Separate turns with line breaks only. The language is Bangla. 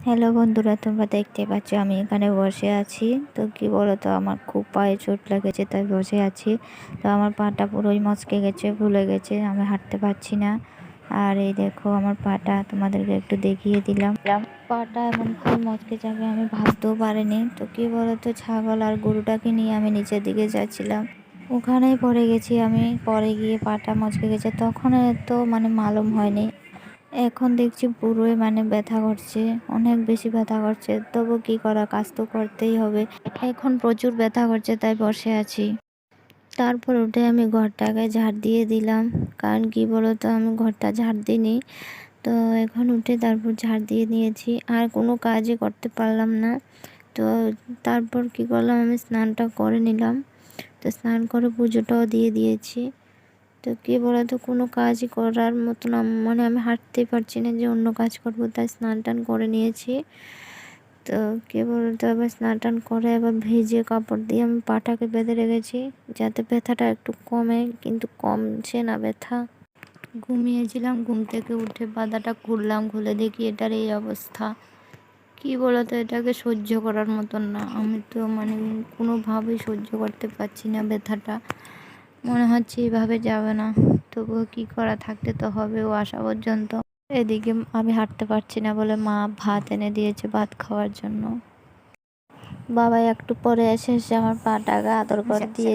হ্যালো বন্ধুরা, তোমরা দেখতে পাচ্ছ আমি এখানে বসে আছি। তো কি বলো তো, আমার খুব পায়ে চোট লেগেছে, তাই বসে আছি। তো আমার পাটা পুরোই মচকে গেছে, ফুলে গেছে, আমি হাঁটতে পারছি না। আর এই দেখো আমার পাটা, তোমাদেরকে একটু দেখিয়ে দিলাম। পাটা এমনভাবে মচকে যাবে আমি ভাবতেও পারিনি। তো কি বলো তো, ছাগল আর গরুটাকে নিয়ে আমি নিচের দিকে যাচ্ছিলাম, ওখানেই পড়ে গেছি আমি। পরে গিয়ে পাটা মচকে গেছে, তখন তো মালুম হয়নি। এখন দেখছি পুরোই ব্যথা করছে, অনেক বেশি ব্যথা করছে। তবু কি করা, কাজ তো করতেই হবে। এখন প্রচুর ব্যথা করছে, তাই বসে আছি। তারপর উঠে আমি ঘরটাকে ঝাড় দিয়ে দিলাম, কারণ কি বলতো আমি ঘরটা ঝাড় দিইনি। তো এখন উঠে তারপর ঝাড় দিয়ে নিয়েছি, আর কোনো কাজই করতে পারলাম না। তো তারপর কি করলাম, আমি স্নানটা করে নিলাম। তো স্নান করে পুজোটাও দিয়ে দিয়েছি। তো কী বলতো, কোনো কাজই করার মতো না, আমি হাঁটতেই পারছি না যে অন্য কাজ করবো, তাই স্নান টান করে নিয়েছি। তো কী বলতো, আবার স্নান টান করে আবার ভিজে কাপড় দিয়ে আমি পাটাকে বেঁধে রেখেছি, যাতে ব্যথাটা একটু কমে, কিন্তু কমছে না ব্যথা। ঘুমিয়েছিলাম, ঘুম থেকে উঠে বাদাটা খুললাম, খুলে দেখি এটার এই অবস্থা। কী বলতো, এটাকে সহ্য করার মতন না। আমি তো কোনোভাবেই সহ্য করতে পারছি না ব্যথাটা। মনে হচ্ছে এভাবে যাবে না। তবুও কী করা, থাকতে তো হবে ও আসা পর্যন্ত। এদিকে আমি হাঁটতে পারছি না বলে মা ভাত এনে দিয়েছে ভাত খাওয়ার জন্য। বাবা একটু পরে এসে আমার পাটাকে আদর করে দিয়ে